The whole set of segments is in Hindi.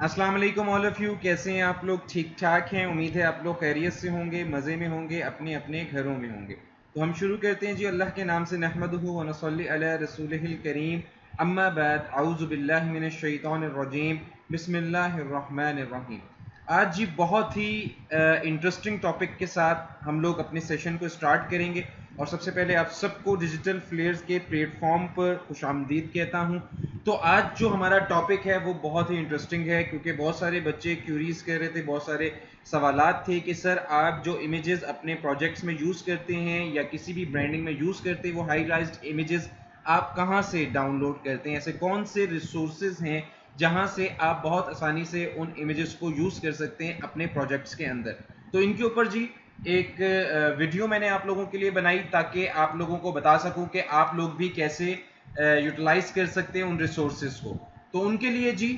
अस्सलाम वालेकुम ऑल ऑफ़ यू। कैसे हैं आप लोग? ठीक ठाक हैं। उम्मीद है आप लोग खैरियत से होंगे, मज़े में होंगे, अपने अपने घरों में होंगे। तो हम शुरू करते हैं जी अल्लाह के नाम से। नहमदुहु व नसल्ली अला रसूलिहिल करीम, अम्मा बाद, औज़ु बिल्लाहि मिनश शैतानिर रजीम, बिस्मिल्लाहिर रहमानिर रहीम। आज जी बहुत ही इंटरेस्टिंग टॉपिक के साथ हम लोग अपने सेशन को स्टार्ट करेंगे। और सबसे पहले आप सबको डिजिटल फ्लेयर्स के प्लेटफॉर्म पर खुशामदीद कहता हूँ। तो आज जो हमारा टॉपिक है वो बहुत ही इंटरेस्टिंग है, क्योंकि बहुत सारे बच्चे क्यूरीज कर रहे थे, बहुत सारे सवालात थे कि सर आप जो इमेजेस अपने प्रोजेक्ट्स में यूज़ करते हैं या किसी भी ब्रांडिंग में यूज़ करते हैं, वो हाई राइज्ड इमेजेस आप कहाँ से डाउनलोड करते हैं? ऐसे कौन से रिसोर्सेज हैं जहाँ से आप बहुत आसानी से उन इमेजेस को यूज़ कर सकते हैं अपने प्रोजेक्ट्स के अंदर? तो इनके ऊपर जी एक वीडियो मैंने आप लोगों के लिए बनाई ताकि आप लोगों को बता सकूं कि आप लोग भी कैसे यूटिलाइज कर सकते हैं उन रिसोर्सेज को। तो उनके लिए जी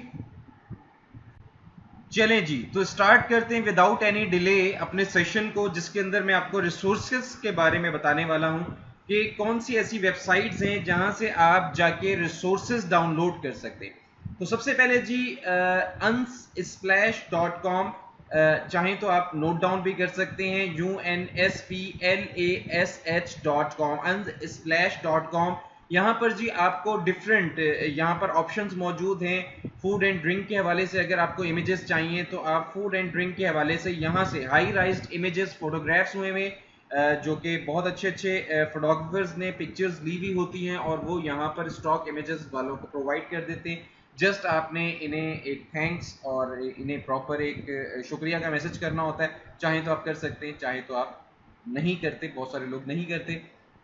चलें जी, तो स्टार्ट करते हैं विदाउट एनी डिले अपने सेशन को, जिसके अंदर मैं आपको रिसोर्सेज के बारे में बताने वाला हूं कि कौन सी ऐसी वेबसाइट्स हैं जहां से आप जाके रिसोर्सेज डाउनलोड कर सकते हैं। तो सबसे पहले जी unsplash.com, चाहें तो आप नोट डाउन भी कर सकते हैं, unsplash.com, unsplash.com। यहाँ पर जी आपको डिफरेंट यहाँ पर ऑप्शंस मौजूद हैं। फूड एंड ड्रिंक के हवाले से अगर आपको इमेजेस चाहिए तो आप फूड एंड ड्रिंक के हवाले से यहाँ से हाई राइज्ड इमेजेस, फोटोग्राफ्स हुए हुए जो कि बहुत अच्छे अच्छे फोटोग्राफर्स ने पिक्चर्स ली हुई होती हैं और वो यहाँ पर स्टॉक इमेजेस वालों को प्रोवाइड कर देते हैं। जस्ट आपने इन्हें एक थैंक्स और इन्हें प्रॉपर एक शुक्रिया का मैसेज करना होता है। चाहे तो आप कर सकते हैं, चाहे तो आप नहीं करते, बहुत सारे लोग नहीं करते।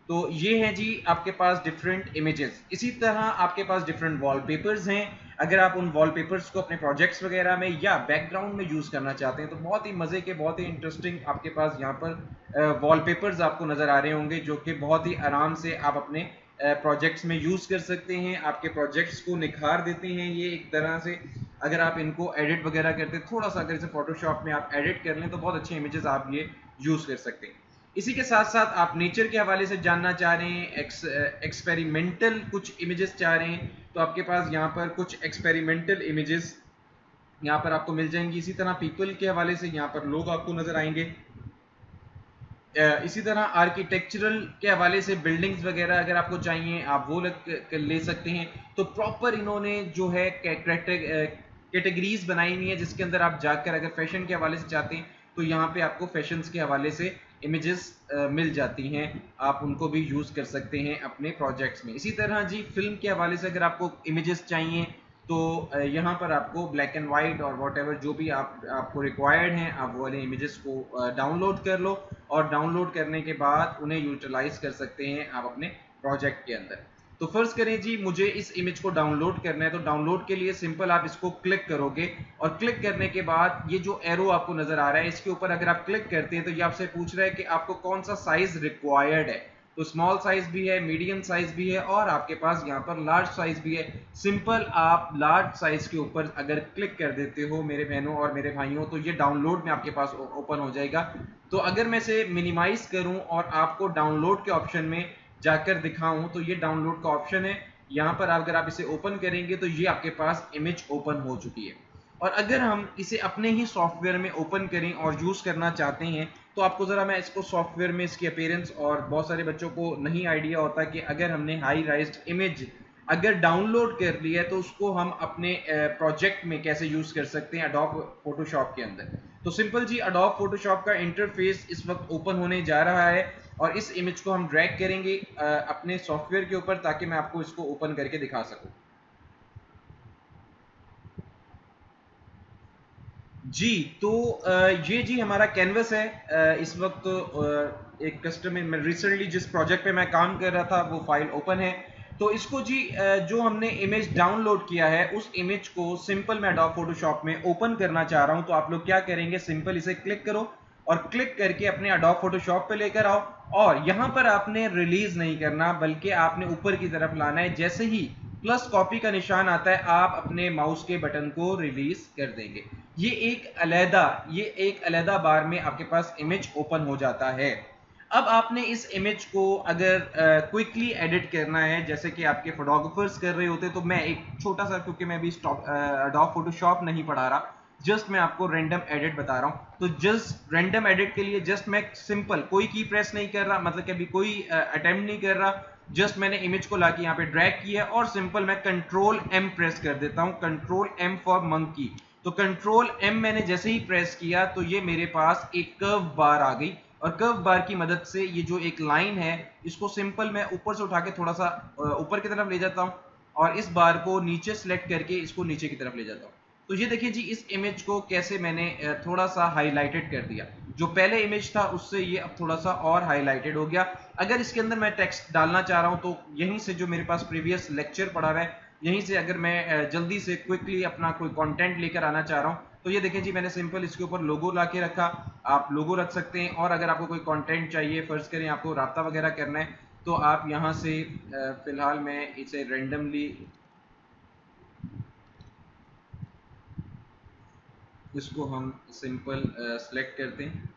तो ये हैं जी आपके पास डिफरेंट इमेजेस। इसी तरह आपके पास डिफरेंट वॉलपेपर्स हैं। अगर आप उन वॉलपेपर्स को अपने प्रोजेक्ट्स वगैरह में या बैकग्राउंड में यूज़ करना चाहते हैं तो बहुत ही मज़े के, बहुत ही इंटरेस्टिंग आपके पास यहाँ पर वॉलपेपर्स आपको नज़र आ रहे होंगे, जो कि बहुत ही आराम से आप अपने प्रोजेक्ट्स में यूज़ कर सकते हैं। आपके प्रोजेक्ट्स को निखार देते हैं ये एक तरह से। अगर आप इनको एडिट वगैरह करते हैं, थोड़ा सा अगर इसे फोटोशॉप में आप एडिट कर लें तो बहुत अच्छे इमेजेस आप ये यूज़ कर सकते हैं। इसी के साथ साथ आप नेचर के हवाले से जानना चाह रहे हैं, एक्सपेरिमेंटल कुछ इमेजेस चाह रहे हैं, तो आपके पास यहाँ पर कुछ एक्सपेरिमेंटल इमेजेस यहाँ पर आपको मिल जाएंगी। इसी तरह पीपल के हवाले से यहाँ पर लोग आपको नजर आएंगे। इसी तरह आर्किटेक्चरल के हवाले से बिल्डिंग्स वगैरह अगर आपको चाहिए आप वो ले सकते हैं। तो प्रॉपर इन्होंने जो है कैटेगरीज बनाई हुई है, जिसके अंदर आप जाकर अगर फैशन के हवाले से चाहते हैं तो यहाँ पे आपको फैशंस के हवाले से इमेजेस मिल जाती हैं, आप उनको भी यूज़ कर सकते हैं अपने प्रोजेक्ट्स में। इसी तरह जी फिल्म के हवाले से अगर आपको इमेजेस चाहिए तो यहाँ पर आपको ब्लैक एंड वाइट और वॉट एवर जो भी आपको रिक्वायर्ड हैं, आप वो वाले इमेजेस को डाउनलोड कर लो और डाउनलोड करने के बाद उन्हें यूटिलाइज कर सकते हैं आप अपने प्रोजेक्ट के अंदर। तो फर्ज करें जी मुझे इस इमेज को डाउनलोड करना है, तो डाउनलोड के लिए सिंपल आप इसको क्लिक करोगे और क्लिक करने के बाद ये जो एरो आपको नजर आ रहा है इसके ऊपर अगर आप क्लिक करते हैं तो ये आपसे पूछ रहा है कि आपको कौन सा साइज रिक्वायर्ड है। तो स्मॉल साइज भी है, मीडियम साइज भी है और आपके पास यहाँ पर लार्ज साइज भी है। सिंपल आप लार्ज साइज के ऊपर अगर क्लिक कर देते हो मेरे बहनों और मेरे भाइयों तो ये डाउनलोड में आपके पास ओपन हो जाएगा। तो अगर मैं इसे मिनिमाइज करूं और आपको डाउनलोड के ऑप्शन में जाकर दिखाऊं तो ये डाउनलोड का ऑप्शन है। यहाँ पर अगर आप इसे ओपन करेंगे तो ये आपके पास इमेज ओपन हो चुकी है। और अगर हम इसे अपने ही सॉफ्टवेयर में ओपन करें और यूज़ करना चाहते हैं तो आपको ज़रा मैं इसको सॉफ्टवेयर में इसकी अपीयरेंस, और बहुत सारे बच्चों को नहीं आइडिया होता कि अगर हमने हाई राइज्ड इमेज अगर डाउनलोड कर लिया है तो उसको हम अपने प्रोजेक्ट में कैसे यूज़ कर सकते हैं एडोब फोटोशॉप के अंदर। तो सिंपल जी एडोब फोटोशॉप का इंटरफेस इस वक्त ओपन होने जा रहा है और इस इमेज को हम ड्रैग करेंगे अपने सॉफ्टवेयर के ऊपर ताकि मैं आपको इसको ओपन करके दिखा सकूं। जी, तो ये जी हमारा कैनवस है। इस वक्त एक कस्टमर में रिसेंटली जिस प्रोजेक्ट पे मैं काम कर रहा था वो फाइल ओपन है। तो इसको जी जो हमने इमेज डाउनलोड किया है उस इमेज को सिंपल मैं एडोब फोटोशॉप में ओपन करना चाह रहा हूं। तो आप लोग क्या करेंगे, सिंपल इसे क्लिक करो और क्लिक करके अपने एडोब फोटोशॉप पे लेकर आओ और यहां पर आपने रिलीज नहीं करना बल्कि आपने ऊपर की तरफ लाना है। जैसे ही प्लस कॉपी का निशान आता है आप अपने माउस के बटन को रिलीज कर देंगे। ये एक अलहदा बार में आपके पास इमेज ओपन हो जाता है। अब आपने इस इमेज को अगर क्विकली एडिट करना है, जैसे कि आपके फोटोग्राफर्स कर रहे होते, तो मैं एक छोटा सा, क्योंकि मैं अभी एडोब फोटोशॉप नहीं पढ़ा रहा, जस्ट मैं आपको रैंडम एडिट बता रहा हूं। तो जस्ट रैंडम एडिट के लिए जस्ट मैं सिंपल कोई की प्रेस नहीं कर रहा, मतलब कि अभी कोई अटेम्प्ट नहीं कर रहा, जस्ट मैंने इमेज को लाके यहाँ पे ड्रैग किया और सिंपल मैं कंट्रोल एम प्रेस कर देता हूं, कंट्रोल एम फॉर मंकी। तो कंट्रोल एम मैंने जैसे ही प्रेस किया तो ये मेरे पास एक कर्व बार आ गई, और कर्व बार की मदद से ये जो एक लाइन है इसको सिंपल मैं ऊपर से उठा के थोड़ा सा ऊपर की तरफ ले जाता हूं, और इस बार को नीचे सेलेक्ट करके इसको नीचे की तरफ ले जाता हूं। तो ये देखिए जी, इस इमेज को कैसे मैंने थोड़ा सा हाईलाइटेड कर दिया। जो पहले इमेज था उससे ये अब थोड़ा सा और हाईलाइटेड हो गया। अगर इसके अंदर मैं टेक्स्ट डालना चाह रहा हूं तो यहीं से जो मेरे पास प्रीवियस लेक्चर पड़ा हुआ है, यहीं से अगर मैं जल्दी से क्विकली अपना कोई कंटेंट लेकर आना चाह रहा हूं, तो ये देखिए जी, मैंने सिंपल इसके ऊपर लोगो ला के रखा। आप लोगो रख सकते हैं, और अगर आपको कोई कंटेंट चाहिए, फर्ज करें आपको राब्ता वगैरह करना है, तो आप यहां से फिलहाल मैं इसे रेंडमली इसको हम सिंपल सेलेक्ट करते हैं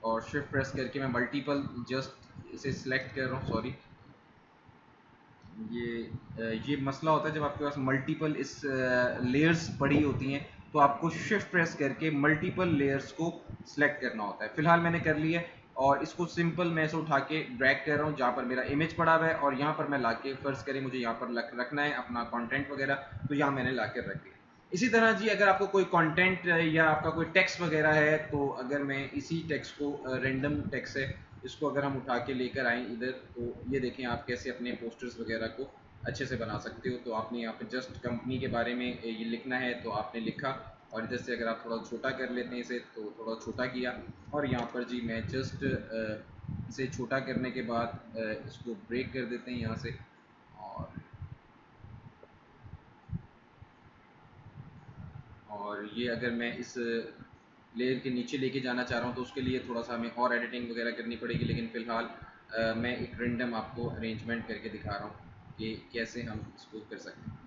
और शिफ्ट प्रेस करके मैं मल्टीपल जस्ट इसे सिलेक्ट कर रहा हूँ। सॉरी, ये मसला होता है जब आपके पास मल्टीपल इस लेयर्स पड़ी होती हैं, तो आपको शिफ्ट प्रेस करके मल्टीपल लेयर्स को सिलेक्ट करना होता है। फिलहाल मैंने कर लिया, और इसको सिंपल मैं इसे उठा के ड्रैग कर रहा हूँ जहाँ पर मेरा इमेज पड़ा हुआ है, और यहाँ पर मैं लाके फर्ज करें मुझे यहाँ पर रखना है अपना कंटेंट वगैरह, तो यहाँ मैंने ला कर रख दिया। इसी तरह जी, अगर आपको कोई कंटेंट या आपका कोई टेक्स्ट वगैरह है, तो अगर मैं इसी टेक्स्ट को, रेंडम टेक्स्ट है, इसको अगर हम उठा के लेकर आए इधर, तो ये देखें आप कैसे अपने पोस्टर्स वगैरह को अच्छे से बना सकते हो। तो आपने यहाँ पे जस्ट कंपनी के बारे में ये लिखना है, तो आपने लिखा, और इधर से अगर आप थोड़ा छोटा कर लेते हैं इसे, तो थोड़ा छोटा किया, और यहाँ पर जी मैं जस्ट इसे छोटा करने के बाद इसको ब्रेक कर देते हैं यहाँ से, और ये अगर मैं इस लेयर के नीचे लेके जाना चाह रहा हूँ तो उसके लिए थोड़ा सा हमें और एडिटिंग वगैरह करनी पड़ेगी, लेकिन फ़िलहाल मैं एक रेंडम आपको अरेंजमेंट करके दिखा रहा हूँ कि कैसे हम इसको कर सकते हैं।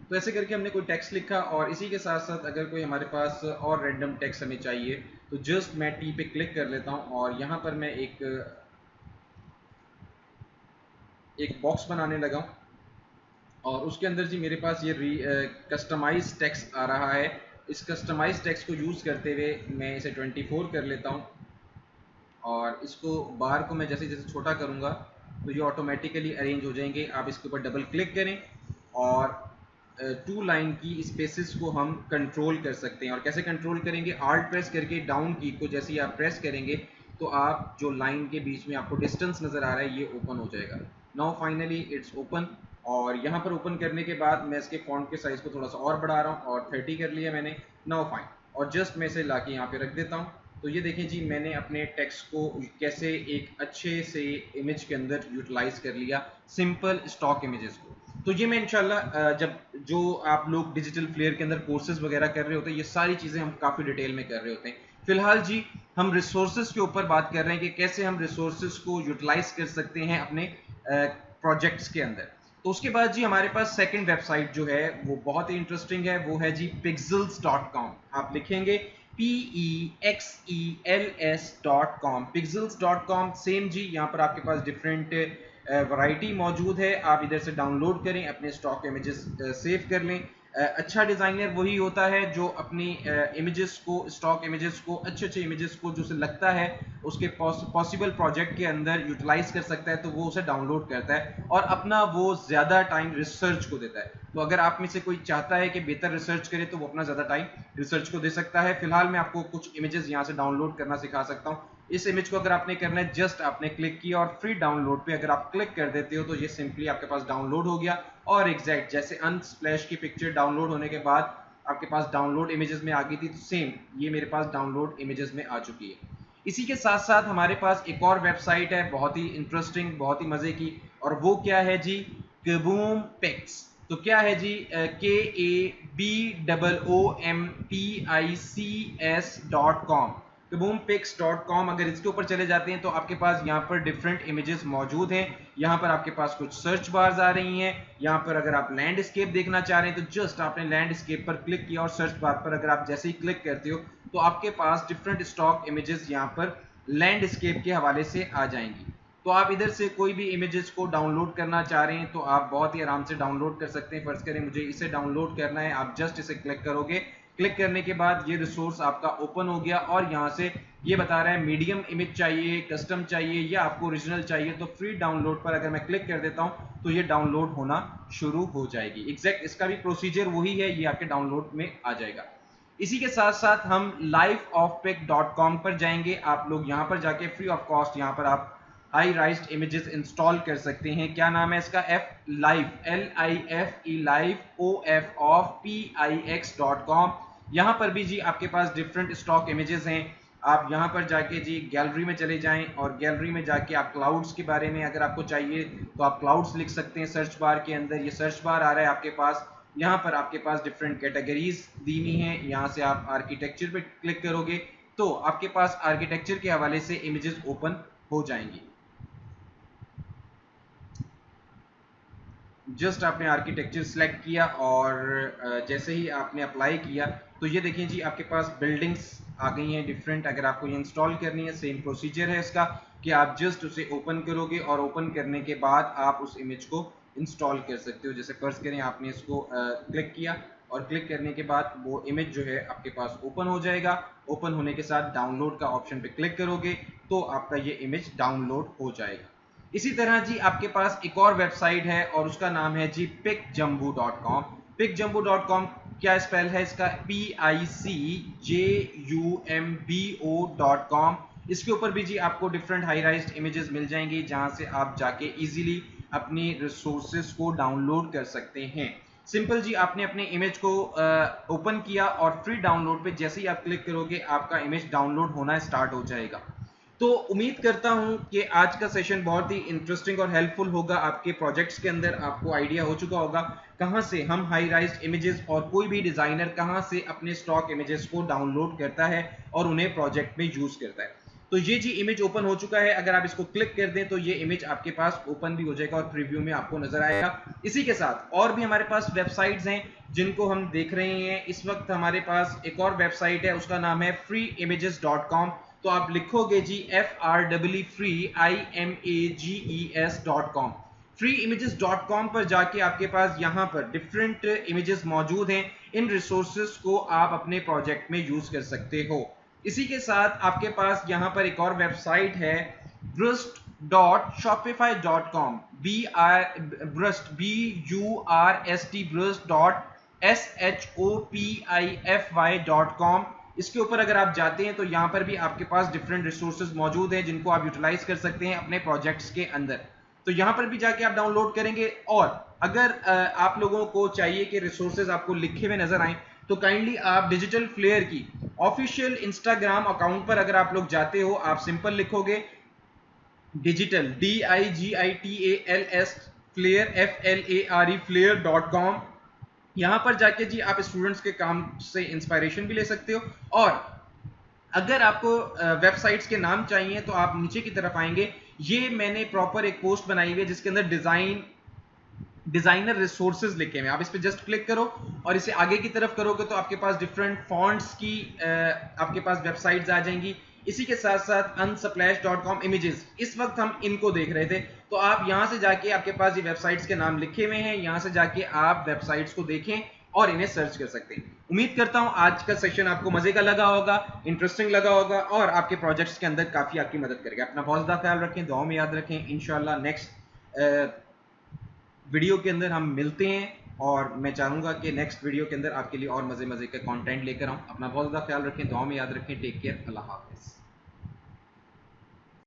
तो ऐसे करके हमने कोई टेक्स्ट लिखा, और इसी के साथ साथ अगर कोई हमारे पास और रेंडम टेक्स्ट हमें चाहिए, तो जस्ट मैं टी पे क्लिक कर लेता हूँ, और यहाँ पर मैं एक बॉक्स बनाने लगा हूँ, और उसके अंदर जी मेरे पास ये कस्टमाइज टेक्स्ट आ रहा है। इस कस्टमाइज टेक्स्ट को यूज़ करते हुए मैं इसे 24 कर लेता हूँ, और इसको बार को मैं जैसे जैसे छोटा करूँगा तो ये ऑटोमेटिकली अरेंज हो जाएंगे। आप इसके ऊपर डबल क्लिक करें, और टू लाइन की स्पेसिस को हम कंट्रोल कर सकते हैं। और कैसे कंट्रोल करेंगे? आल्ट प्रेस करके डाउन की को जैसे ही आप प्रेस करेंगे तो आप जो लाइन के बीच में आपको डिस्टेंस नज़र आ रहा है ये ओपन हो जाएगा। नाउ फाइनली इट्स ओपन, और यहाँ पर ओपन करने के बाद मैं इसके फॉन्ट के साइज़ को थोड़ा सा और बढ़ा रहा हूँ, और 30 कर लिया मैंने। नाउ फाइन, और जस्ट मैं इसे लाके यहाँ पे रख देता हूँ। तो ये देखें जी, मैंने अपने टेक्स्ट को कैसे एक अच्छे से इमेज के अंदर यूटिलाइज कर लिया, सिंपल स्टॉक इमेजेस को। तो ये मैं इंशाल्लाह जब जो आप लोग डिजिटल फ्लेयर के अंदर कोर्सेज वगैरह कर रहे होते हैं, ये सारी चीज़ें हम काफ़ी डिटेल में कर रहे होते हैं। फिलहाल जी हम रिसोर्सेज के ऊपर बात कर रहे हैं कि कैसे हम रिसोर्सेज को यूटिलाइज कर सकते हैं अपने प्रोजेक्ट्स के अंदर। तो उसके बाद जी हमारे पास सेकंड वेबसाइट जो है वो बहुत ही इंटरेस्टिंग है, वो है जी pixels.com। आप लिखेंगे PEXELS.com, pixels.com। सेम जी, यहाँ पर आपके पास डिफरेंट वैरायटी मौजूद है, आप इधर से डाउनलोड करें, अपने स्टॉक इमेजेस सेव कर लें। अच्छा डिज़ाइनर वही होता है जो अपनी इमेजेस को, स्टॉक इमेजेस को, अच्छे अच्छे इमेजेस को जो उसे लगता है उसके पॉसिबल प्रोजेक्ट के अंदर यूटिलाइज कर सकता है, तो वो उसे डाउनलोड करता है और अपना वो ज़्यादा टाइम रिसर्च को देता है। तो अगर आप में से कोई चाहता है कि बेहतर रिसर्च करे तो वो अपना ज़्यादा टाइम रिसर्च को दे सकता है। फिलहाल मैं आपको कुछ इमेजेस यहाँ से डाउनलोड करना सिखा सकता हूँ। इस इमेज को अगर आपने करना है, जस्ट आपने क्लिक किया और फ्री डाउनलोड पे अगर आप क्लिक कर देते हो तो ये सिंपली आपके पास डाउनलोड हो गया, और एग्जैक्ट जैसे अनस्प्लैश की पिक्चर डाउनलोड होने के बाद आपके पास डाउनलोड इमेजेस में आ गई थी, तो सेम ये मेरे पास डाउनलोड इमेजेस में आ चुकी है। इसी के साथ साथ हमारे पास एक और वेबसाइट है बहुत ही इंटरेस्टिंग, बहुत ही मजे की, और वो क्या है जी? Kaboom pics. तो क्या है जी? KABOOMPICS.com, kaboompics.com। अगर इसके ऊपर चले जाते हैं तो आपके पास यहाँ पर डिफरेंट इमेजेस मौजूद हैं। यहाँ पर आपके पास कुछ सर्च बार्स आ रही हैं। यहाँ पर अगर आप लैंडस्केप देखना चाह रहे हैं तो जस्ट आपने लैंडस्केप पर क्लिक किया, और सर्च बार पर अगर आप जैसे ही क्लिक करते हो तो आपके पास डिफरेंट स्टॉक इमेजेस यहाँ पर लैंडस्केप के हवाले से आ जाएंगी। तो आप इधर से कोई भी इमेजेस को डाउनलोड करना चाह रहे हैं तो आप बहुत ही आराम से डाउनलोड कर सकते हैं। फर्ज करें मुझे इसे डाउनलोड करना है, आप जस्ट इसे क्लिक करोगे, क्लिक करने के बाद ये रिसोर्स आपका ओपन हो गया और यहाँ से ये बता रहा है मीडियम इमेज चाहिए, कस्टम चाहिए या आपको ओरिजिनल चाहिए। तो फ्री डाउनलोड पर अगर मैं क्लिक कर देता हूँ तो ये डाउनलोड होना शुरू हो जाएगी। एग्जैक्ट इसका भी प्रोसीजर वही है, ये आपके डाउनलोड में आ जाएगा। इसी के साथ साथ हम lifeofpic.com पर जाएंगे। आप लोग यहाँ पर जाके फ्री ऑफ कॉस्ट यहाँ पर आप हाई राइज्ड इमेजेस इंस्टॉल कर सकते हैं। क्या नाम है इसका? life.pix.com। यहाँ पर भी जी आपके पास डिफरेंट स्टॉक इमेजेस हैं। आप यहाँ पर जाके जी गैलरी में चले जाएं और गैलरी में जाके आप क्लाउड्स के बारे में अगर आपको चाहिए तो आप क्लाउड्स लिख सकते हैं सर्च बार के अंदर। ये सर्च बार आ रहा है आपके पास, यहाँ पर आपके पास डिफरेंट कैटेगरीज दी हुई हैं। यहाँ से आप आर्किटेक्चर पे क्लिक करोगे तो आपके पास आर्किटेक्चर के हवाले से इमेजेस ओपन हो जाएंगी। जस्ट आपने आर्किटेक्चर सेलेक्ट किया और जैसे ही आपने अप्लाई किया तो ये देखें जी आपके पास बिल्डिंग्स आ गई हैं डिफरेंट। अगर आपको ये इंस्टॉल करनी है सेम प्रोसीजर है इसका कि आप जस्ट उसे ओपन करोगे और ओपन करने के बाद आप उस इमेज को इंस्टॉल कर सकते हो। जैसे फर्ज करें आपने इसको क्लिक किया और क्लिक करने के बाद वो इमेज जो है आपके पास ओपन हो जाएगा। ओपन होने के साथ डाउनलोड का ऑप्शन पे क्लिक करोगे तो आपका ये इमेज डाउनलोड हो जाएगा। इसी तरह जी आपके पास एक और वेबसाइट है और उसका नाम है जी picjumbo.com। picjumbo.com क्या स्पेल है इसका? PICJUMBO.com। इसके ऊपर भी जी आपको डिफरेंट हाई राइज्ड इमेजेस मिल जाएंगी जहां से आप जाके इजीली अपनी रिसोर्सेज को डाउनलोड कर सकते हैं। सिंपल जी आपने अपने इमेज को ओपन किया और फ्री डाउनलोड पे जैसे ही आप क्लिक करोगे आपका इमेज डाउनलोड होना स्टार्ट हो जाएगा। तो उम्मीद करता हूं कि आज का सेशन बहुत ही इंटरेस्टिंग और हेल्पफुल होगा आपके प्रोजेक्ट्स के अंदर। आपको आइडिया हो चुका होगा कहां से हम हाई राइज्ड इमेजेस और कोई भी डिजाइनर कहां से अपने स्टॉक इमेजेस को डाउनलोड करता है और उन्हें प्रोजेक्ट में यूज करता है। तो ये जी इमेज ओपन हो चुका है। अगर आप इसको क्लिक कर दें तो ये इमेज आपके पास ओपन भी हो जाएगा और प्रीव्यू में आपको नजर आएगा। इसी के साथ और भी हमारे पास वेबसाइट्स हैं जिनको हम देख रहे हैं। इस वक्त हमारे पास एक और वेबसाइट है, उसका नाम है freeimages.com। तो आप लिखोगे जी FREEIMAGES.com। freeimages.com पर जाके आपके पास यहाँ पर डिफरेंट इमेजेस मौजूद हैं। इन रिसोर्सेज को आप अपने प्रोजेक्ट में यूज कर सकते हो। इसी के साथ आपके पास यहाँ पर एक और वेबसाइट है brust.shopify.com। brust.shopify.com। इसके ऊपर अगर आप जाते हैं तो यहाँ पर भी आपके पास डिफरेंट रिसोर्सेज मौजूद हैं जिनको आप यूटिलाइज कर सकते हैं अपने प्रोजेक्ट्स के अंदर। तो यहाँ पर भी जाके आप डाउनलोड करेंगे और अगर आप लोगों को चाहिए कि रिसोर्सेज आपको लिखे हुए नजर आए तो काइंडली आप डिजिटल फ्लेयर की ऑफिशियल इंस्टाग्राम अकाउंट पर अगर आप लोग जाते हो, आप सिंपल लिखोगे डिजिटल DIGITALS फ्लेयर FLARE फ्लेयर.com। यहां पर जाके जी आप स्टूडेंट्स के काम से इंस्पायरेशन भी ले सकते हो और अगर आपको वेबसाइट्स के नाम चाहिए तो आप नीचे की तरफ आएंगे। ये मैंने प्रॉपर एक पोस्ट बनाई हुई है जिसके अंदर डिजाइनर रिसोर्सेज लिखे हुए हैं। आप इस पे जस्ट क्लिक करो और इसे आगे की तरफ करोगे तो आपके पास डिफरेंट फॉन्ट्स की आपके पास वेबसाइट्स आ जाएंगी। इसी के साथ साथ unsplash.com इमेजेस, इस वक्त हम इनको देख रहे थे। तो आप यहां से जाके आपके पास ये वेबसाइट्स के नाम लिखे हुए हैं, यहां से जाके आप वेबसाइट्स को देखें और इन्हें सर्च कर सकते हैं। उम्मीद करता हूं आज का सेशन आपको मजे का लगा होगा, इंटरेस्टिंग लगा होगा और आपके प्रोजेक्ट्स के अंदर काफी आपकी मदद करेगा। अपना बहुत ज्यादा ख्याल रखें, दुआओं में याद रखें। इंशाल्लाह नेक्स्ट वीडियो के अंदर हम मिलते हैं और मैं चाहूंगा कि नेक्स्ट वीडियो के अंदर आपके लिए और मजे मजे का कंटेंट लेकर आऊं। अपना बहुत ज्यादा ख्याल रखें, दुआओं में याद रखें। टेक केयर, अल्लाह हाफिज।